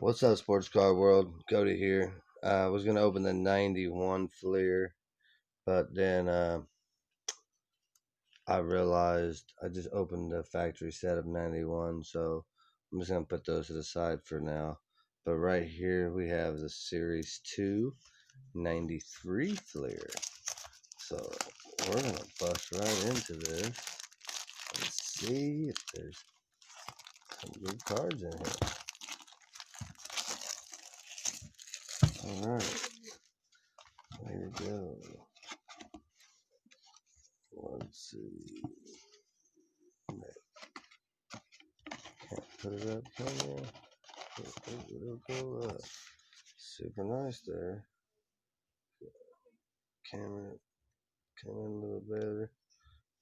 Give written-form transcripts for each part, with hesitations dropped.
What's up, sports car world? Cody here. I was gonna open the '91 Fleer, but then I realized I just opened the factory set of '91, so I'm just gonna put those to the side for now. But right here we have the Series 2 '93 Fleer. So we're gonna bust right into this and see if there's some good cards in here. All right, way to go. Let's see. Can't put it up, can you? It'll go up. Super nice there. Camera come in a little better.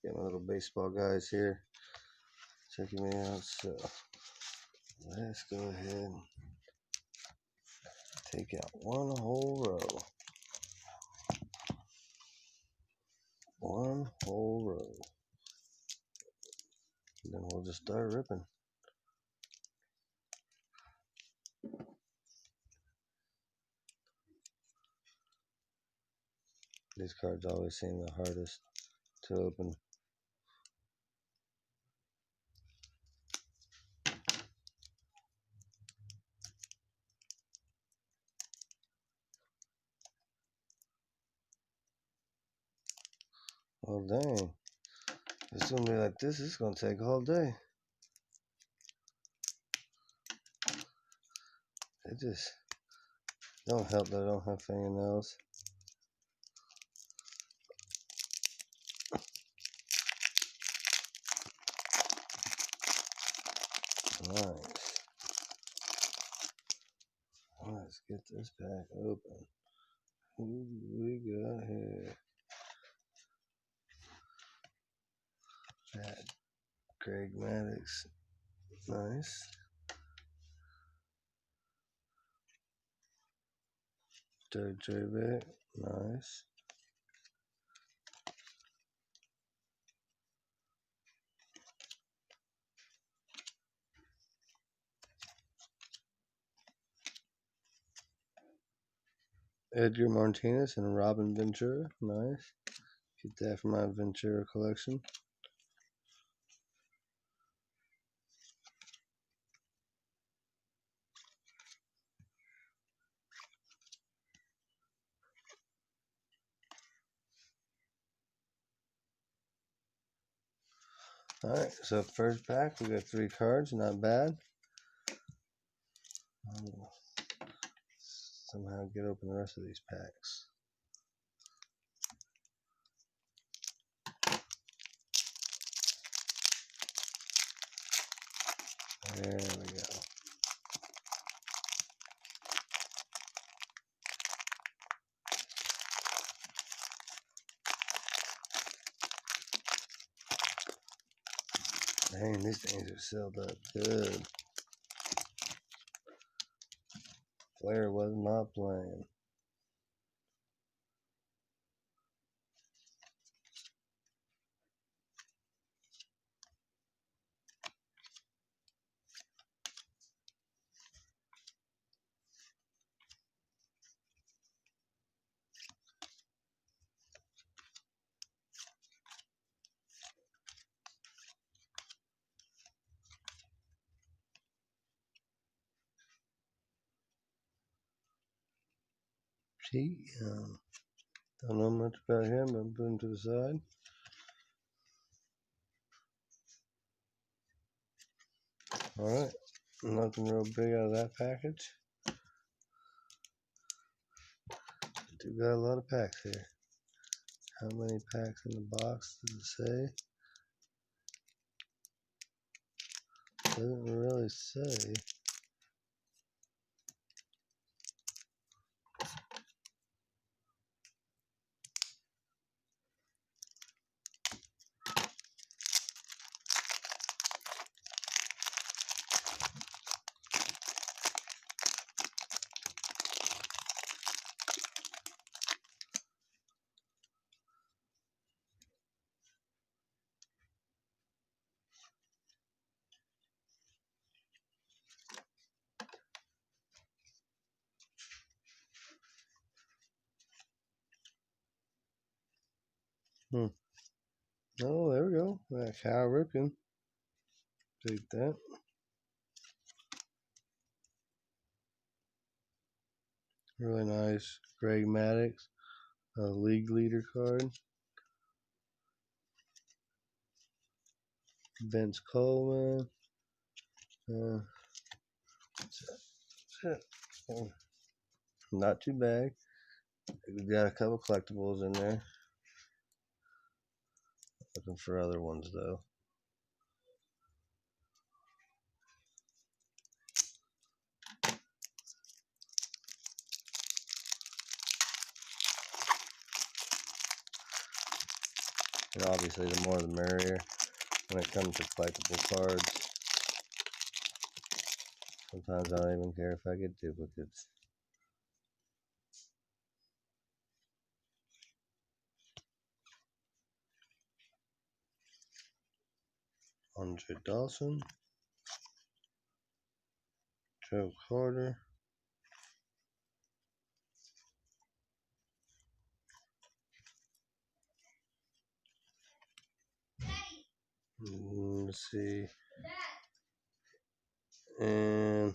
Got my little baseball guys here checking me out. So let's go ahead and take out one whole row. One whole row. And then we'll just start ripping. These cards always seem the hardest to open. Oh dang. If it's gonna be like this, it's gonna take all day. It just don't help that I don't have fingernails. Nice. Let's get this pack open. Who do we got here? That Greg Maddux. Nice. Doug Drabek. Nice. Edgar Martinez and Robin Ventura. Nice. Get that for my Ventura collection. Alright, so first pack, we got 3 cards, not bad. Somehow get open the rest of these packs. There we go. Dang, these things are sealed up good. Flair was not playing. See, don't know much about him, but I'm putting him to the side. Alright, nothing real big out of that package. Do got a lot of packs here. How many packs in the box does it say? Doesn't really say. Hmm. Oh, there we go. That Cal Ripken. Take that. Really nice. Greg Maddux, a league leader card. Vince Coleman. Not too bad. We got a couple collectibles in there. Looking for other ones though. And obviously, the more the merrier when it comes to collectible cards. Sometimes I don't even care if I get duplicates. Andre Dawson, Joe Carter, let's see, and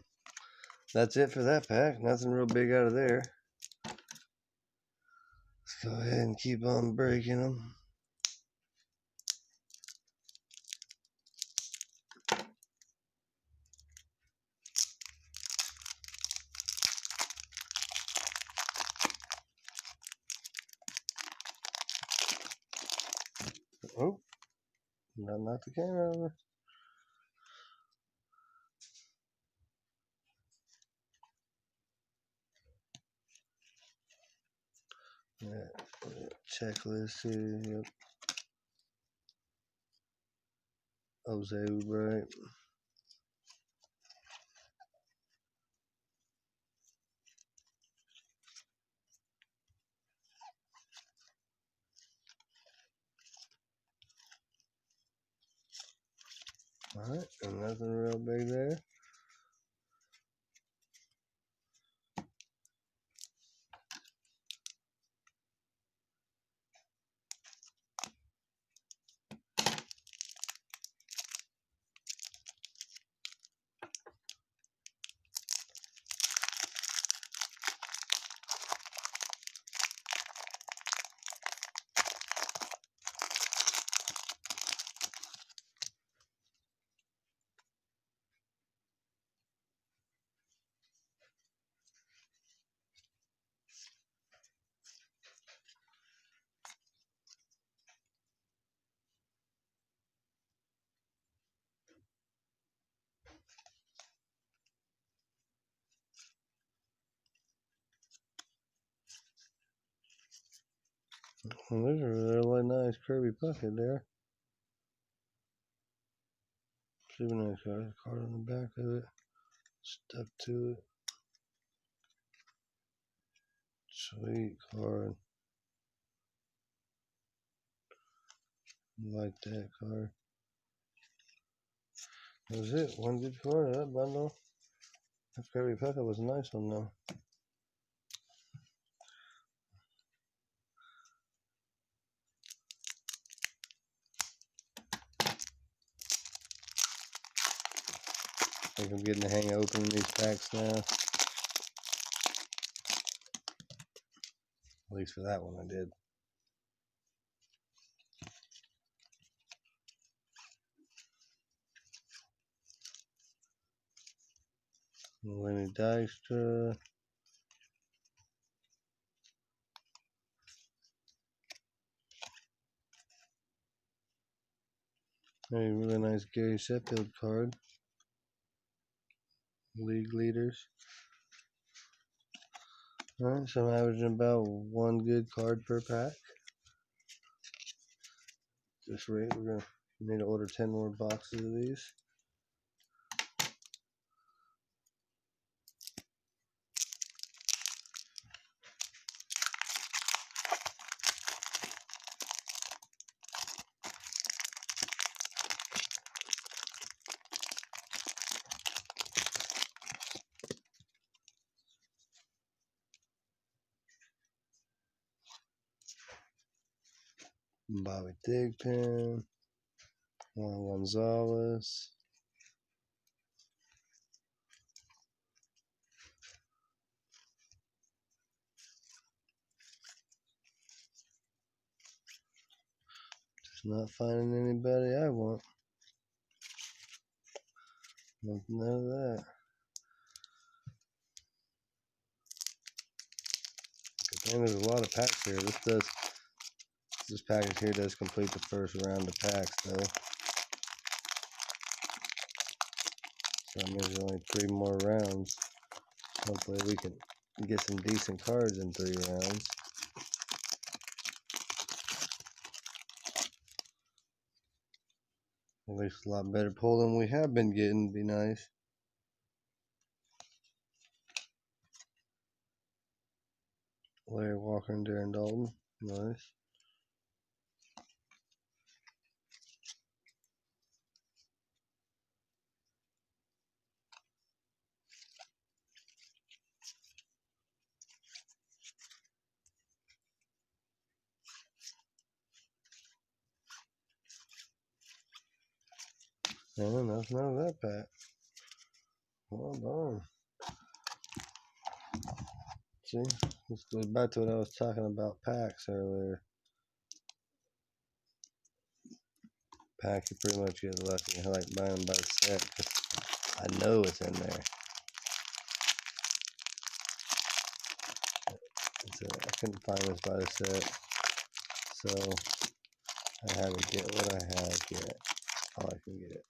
that's it for that pack. Nothing real big out of there. Let's go ahead and keep on breaking them. Oh, knock the camera over. Yeah, checklist here. Yep. Jose Ubright. Alright, and nothing real big there. Well, there's a really nice Kirby Puckett there. Super nice card. Card on the back of it. Stuck to it. Sweet card. Like that card. That was it. One good card of that bundle. That Kirby Puckett was a nice one though. I think I'm getting the hang of opening these packs now. At least for that one I did. Lenny Dykstra. A really nice Gary Sheffield card. League leaders. Alright, so I'm averaging about one good card per pack. This rate, we're going to need to order 10 more boxes of these. Bobby Thigpen, Juan Gonzalez. Just not finding anybody I want. None of that. And there's a lot of packs here. This package here does complete the first round of packs though. So that means there's only 3 more rounds. Hopefully we can get some decent cards in 3 rounds. At least a lot better pull than we have been getting would be nice. Larry Walker and Darren Dalton. Nice. And that's none of that pack. Well done. See, this goes back to what I was talking about packs earlier. Pack, you pretty much get lucky. I like buying them by the set. I know it's in there. I couldn't find this by the set, so I had to get what I had. Get all I can get.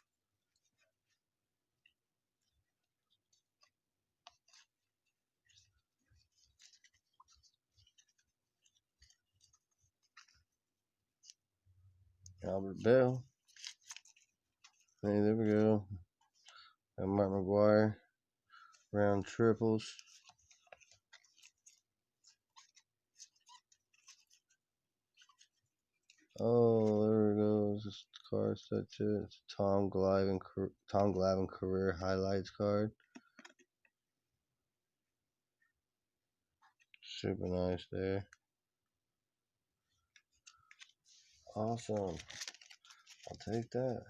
Albert Bell. Hey, there we go. And Mark McGwire. Round triples. Oh, there it goes. This card set to it's Tom Glavine career highlights card. Super nice there. Awesome. I'll take that.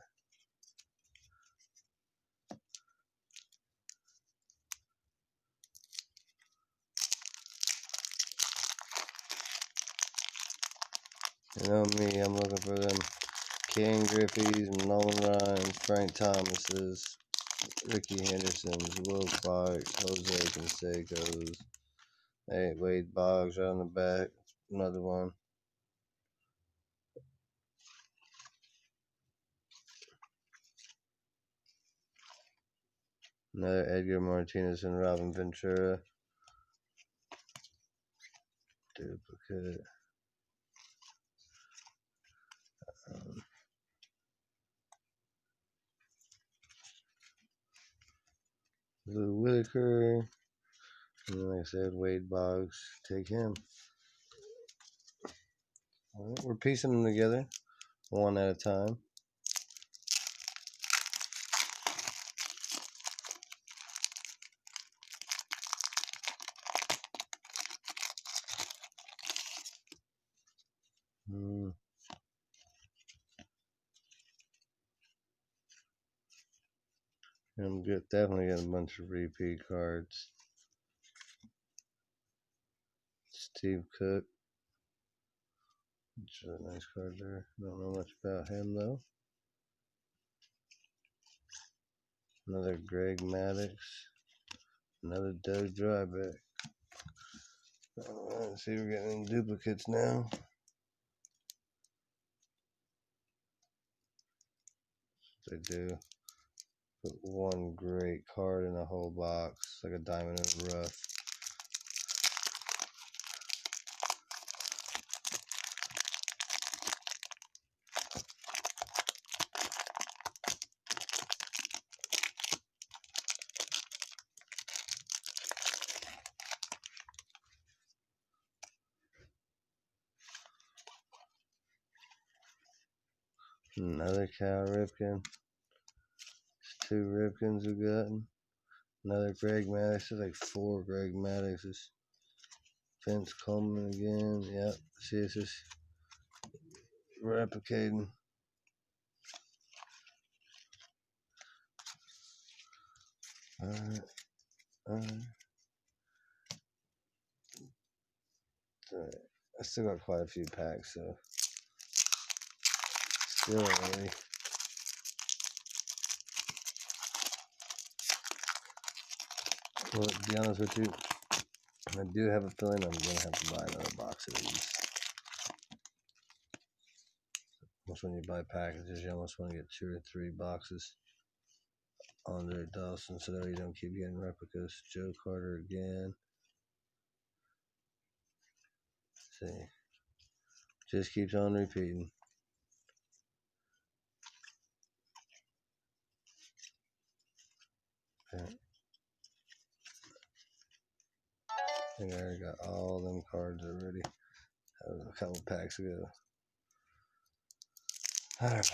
You know me, I'm looking for them Ken Griffey's, Nolan Ryan's, Frank Thomas's, Ricky Henderson's, Will Clark, Jose Canseco's. Hey, Wade Boggs right on the back. Another one. Another Edgar Martinez and Robin Ventura. Duplicate. Lou Whitaker. And like I said, Wade Boggs. Take him. All right, we're piecing them together one at a time. I'm definitely getting a bunch of repeat cards. Steve Cook. It's a nice card there. Don't know much about him though. Another Greg Maddux. Another Doug Drybeck. Alright, see, we're getting duplicates now. They do. Put one great card in a whole box, like a diamond in the rough. Another Cal Ripken. There's 2 Ripkins we've gotten. Another Greg Maddux. There's like 4 Greg Madduxes. Vince Coleman again. Yep. See, it's just replicating. Alright. I still got quite a few packs, so still early. Well, to be honest with you, I do have a feeling I'm gonna have to buy another box of these. Almost when you buy packages, you almost want to get 2 or 3 boxes. Andre Dawson, so that you don't keep getting replicas. Joe Carter again. Let's see, just keeps on repeating. Okay. I think I already got all them cards already. That was a couple packs ago. Alright.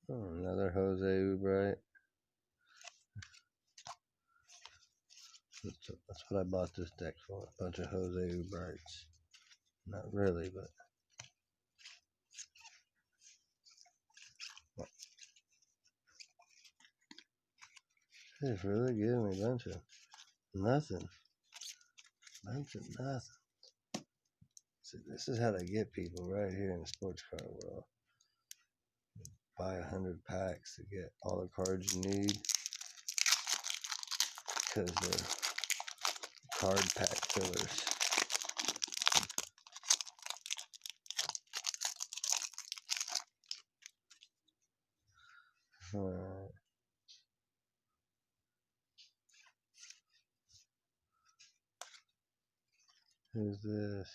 Oh, another Jose Ubright. That's what I bought this deck for. A bunch of Jose Ubrights. Not really, but it's really giving me a bunch of nothing. Bunch of nothing. See, this is how they get people right here in the sports card world. Buy 100 packs to get all the cards you need because they're card pack fillers. Alright. Who's this?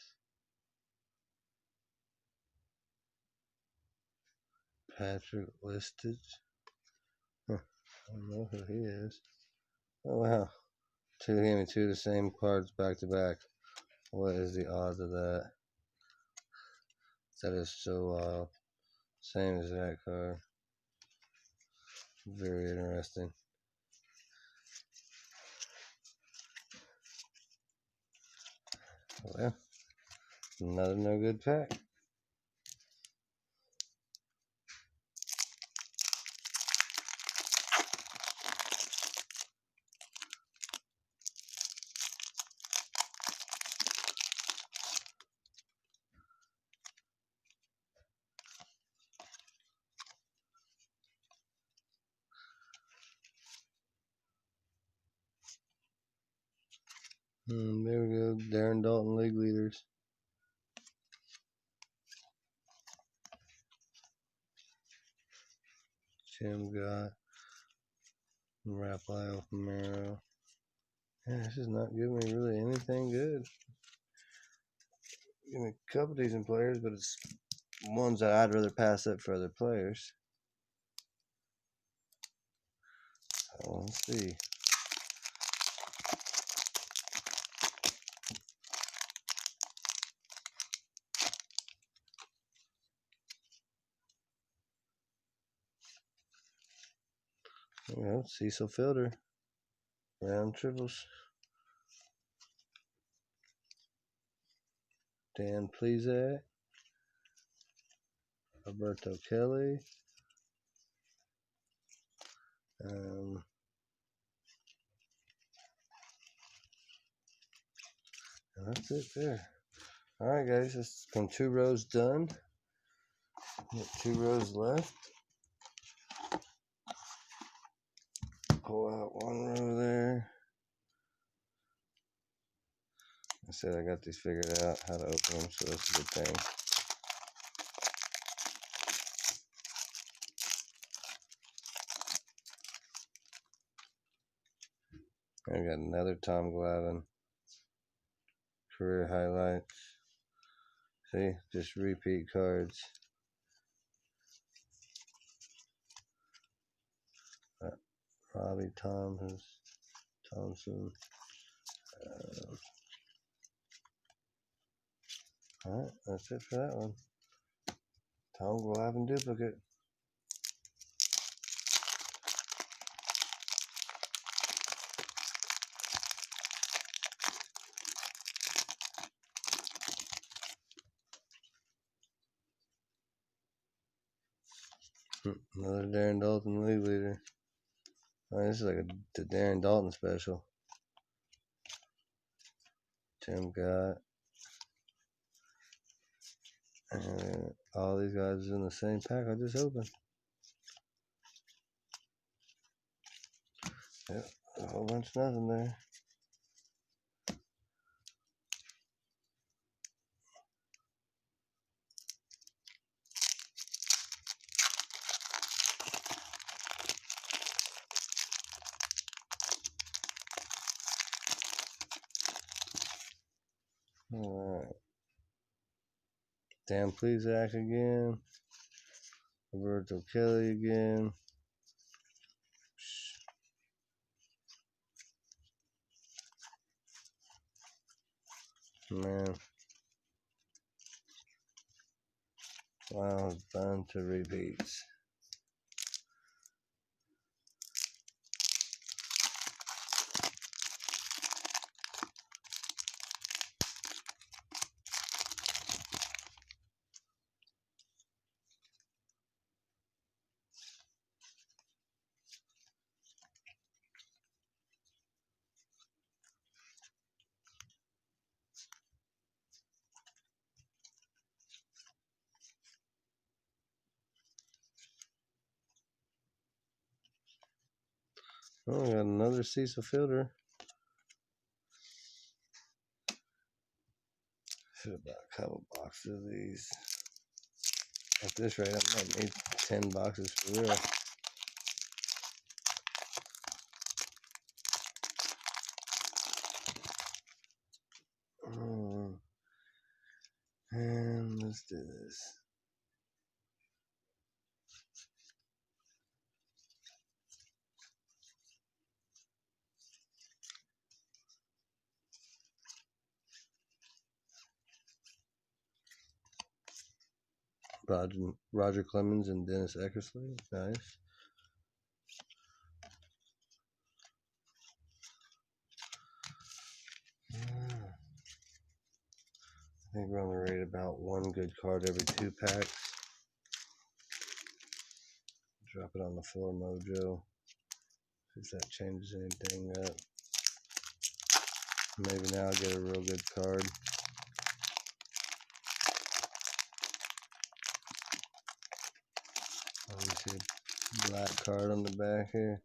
Patrick Listage? Huh. I don't know who he is. Oh wow. Gave me 2 of the same cards back to back. What is the odds of that? That is so wild. Same as that card. Very interesting. Well, another no good pack. There we go. Darren Dalton league leaders. Jim got Rafael Romero. Yeah, this is not giving me really anything good. Give me a couple decent players, but it's ones that I'd rather pass up for other players. So let's see. There we go. Cecil Fielder. Round triples. Dan Plesac. Roberto Kelly. And that's it there. Alright guys, this from 2 rows done. Got 2 rows left. Pull out 1 row there. I said I got these figured out how to open them, so that's a good thing. I got another Tom Glavine career highlights. See, just repeat cards. Robbie Thompson. Alright, that's it for that one. Tom Glavine duplicate. Another Darren Dalton league leader. Oh, this is like the Darren Dalton special. Tim got. And all these guys in the same pack I just opened. Yep, a whole bunch of nothing there. Alright. Dan Plesac again. Roberto Kelly again. Man. Wow, bunch of repeats. Oh, we got another Cecil Fielder. Should have bought a couple boxes of these. At this rate, I might need 10 boxes for real. And let's do this. Roger Clemens and Dennis Eckersley. Nice. I think we're on the rate about one good card every 2 packs. Drop it on the floor, Mojo. See if that changes anything up. Maybe now I'll get a real good card. Let me see a black card on the back here.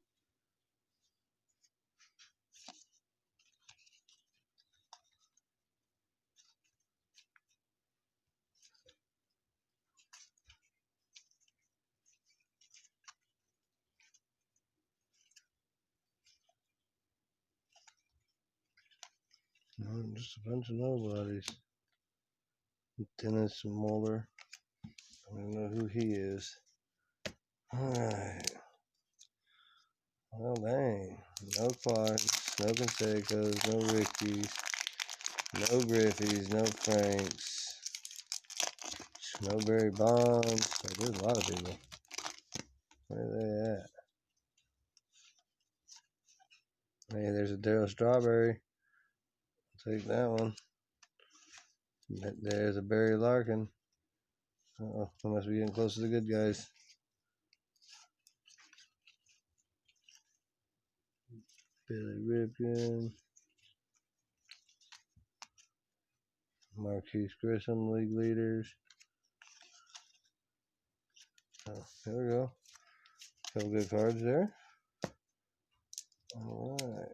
No, just a bunch of nobodies. Dennis Muller. I don't know who he is. Alright. Well, dang. No Clarks, no Consecos, no Rickies, no Griffies, no Franks, no Barry Bonds. Oh, there's a lot of people. Where are they at? Hey, there's a Darryl Strawberry. I'll take that one. There's a Barry Larkin. Uh-oh, I must be getting close to the good guys. Billy Ripken. Marquise Grissom, league leaders. Oh, there we go. Couple good cards there. Alright.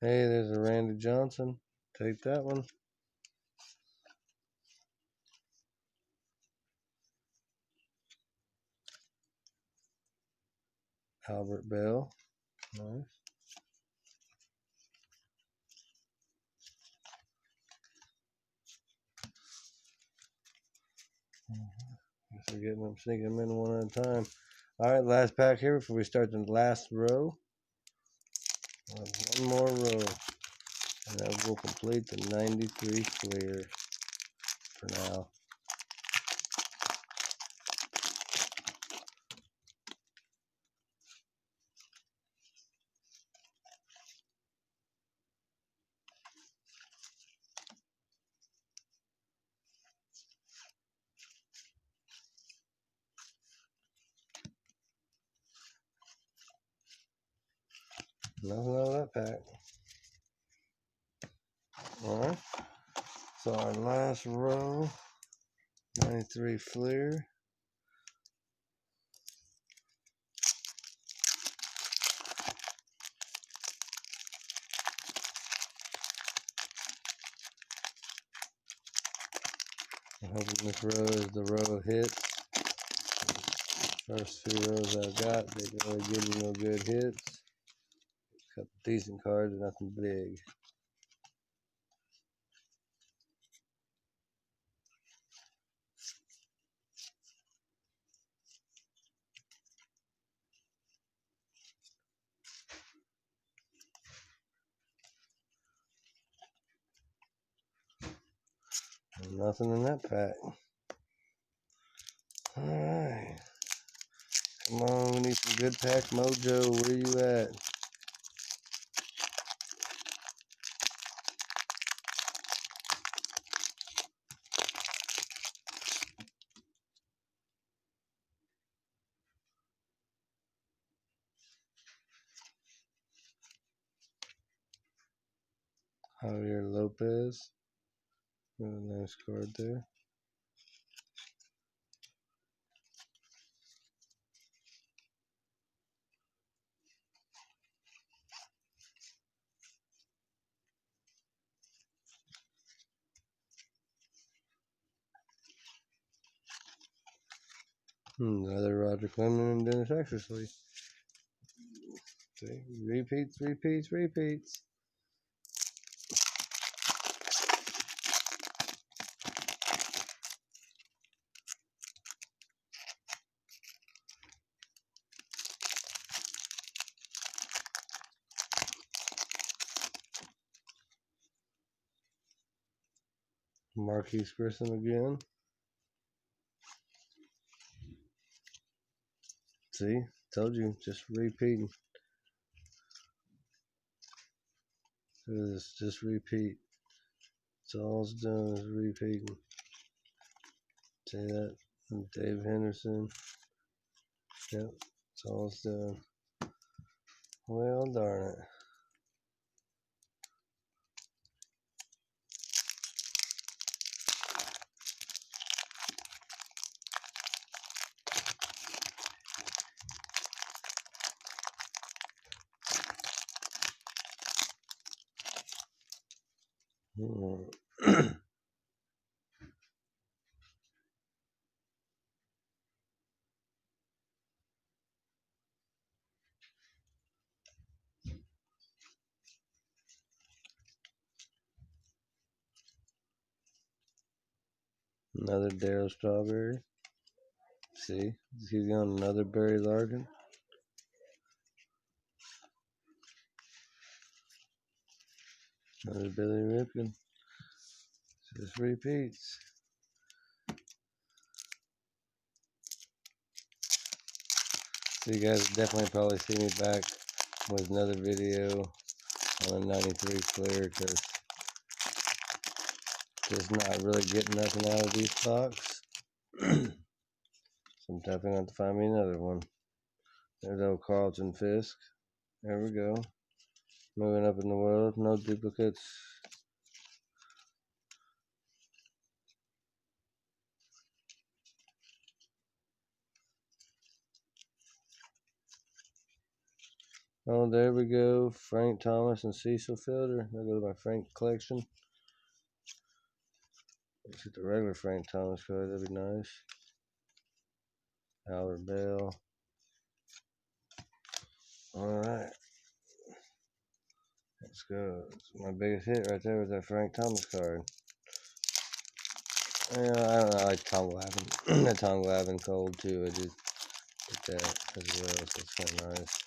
Hey, there's a Randy Johnson. Take that one. Albert Bell. Nice. Guess we're getting them, sneaking them in one at a time. All right, last pack here before we start the last row. One more row, and that will complete the 93 clear for now. Nothing out of that pack. Alright, so our last row, 93 Fleer. I'm hoping this row is the row hits. First few rows I got, they really give me no good hits. A couple decent cards, nothing big. Nothing in that pack. Alright. Come on, we need some good pack mojo. Where you at? Javier Lopez. Got a nice card there. Another Roger Clemens and Dennis Eckersley. See? Repeats, repeats, repeats. Marquise Grissom again. See? Told you, just repeating. Just repeat. It's all it's doing is repeating. See that? Dave Henderson. Yep, that's all it's doing. Well, darn it. Another Darryl Strawberry. See? He's on another Barry Larkin. Another Billy Ripken. Just repeats. So you guys definitely probably see me back with another video on a 93 Fleer because just not really getting nothing out of these stocks. So I'm definitely going to find me another one. There's old Carlton Fisk. There we go. Moving up in the world. No duplicates. Oh, there we go. Frank Thomas and Cecil Fielder. I'll go to my Frank collection. Let's get the regular Frank Thomas card. That'd be nice. Albert Bell. Alright. Let's go. My biggest hit right there was that Frank Thomas card. Yeah, I don't know. I like Tom Glavine. That Tom Glavine cold too. I just get that as well, so it's kind of nice.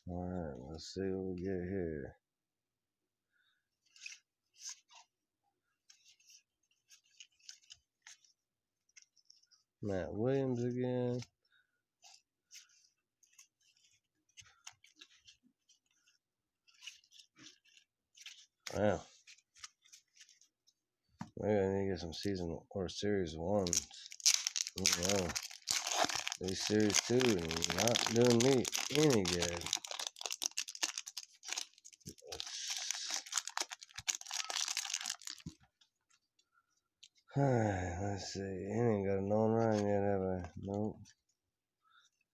Alright, let's see what we get here. Matt Williams again. Wow. Maybe I need to get some season or series ones. Oh, these series two not doing me any good. Alright, let's see. I ain't got a Nolan Ryan yet, have I? Nope.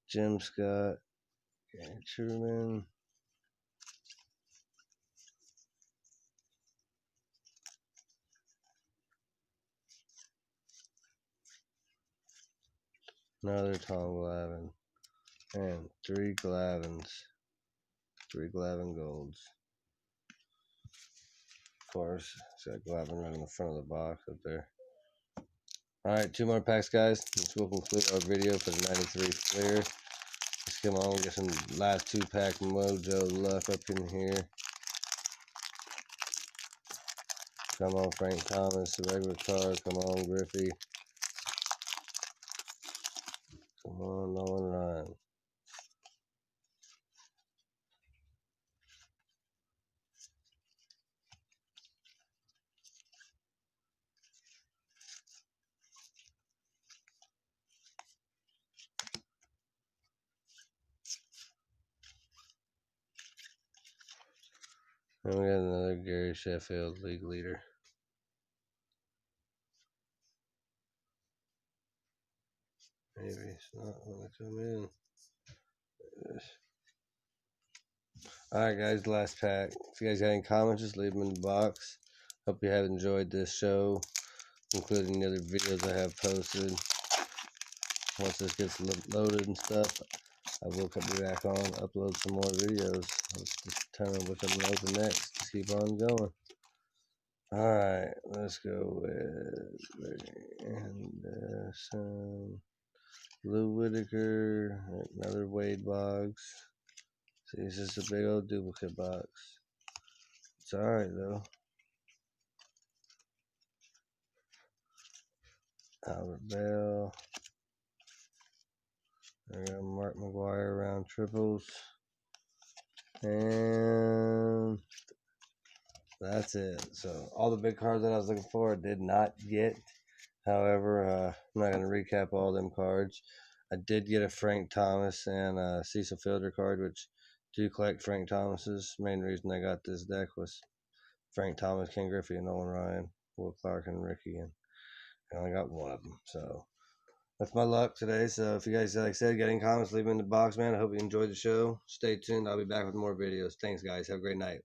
Jim Scott. Okay, Truman. Another Tom Glavine. And 3 Glavins. 3 Glavine Golds. Of course, it's got Glavine right in the front of the box up there. Alright, 2 more packs, guys. This will conclude our video for the 93 Fleer. Let's come on, get some last 2-pack Mojo luck up in here. Come on, Frank Thomas, the regular card. Come on, Griffey. Come on, Nolan Ryan. And we got another Gary Sheffield league leader. Maybe it's not going to come in. Alright, guys, last pack. If you guys got any comments, just leave them in the box. Hope you have enjoyed this show, including the other videos I have posted. Once this gets loaded and stuff, I will be back on, upload some more videos. Let's determine which I'm going to open next. Just keep on going. Alright, let's go with Anderson, Lou Whitaker, another Wade Boggs. See, this is a big old duplicate box. It's alright though. Albert Bell. I got Mark McGwire around triples. And that's it. So all the big cards that I was looking for I did not get. However, I'm not going to recap all them cards. I did get a Frank Thomas and a Cecil Fielder card, which do collect Frank Thomas's. Main reason I got this deck was Frank Thomas, Ken Griffey, and Nolan Ryan, Will Clark, and Ricky, and I only got one of them. So that's my luck today. So if you guys, like I said, got any comments, leave them in the box, man. I hope you enjoyed the show. Stay tuned. I'll be back with more videos. Thanks, guys. Have a great night.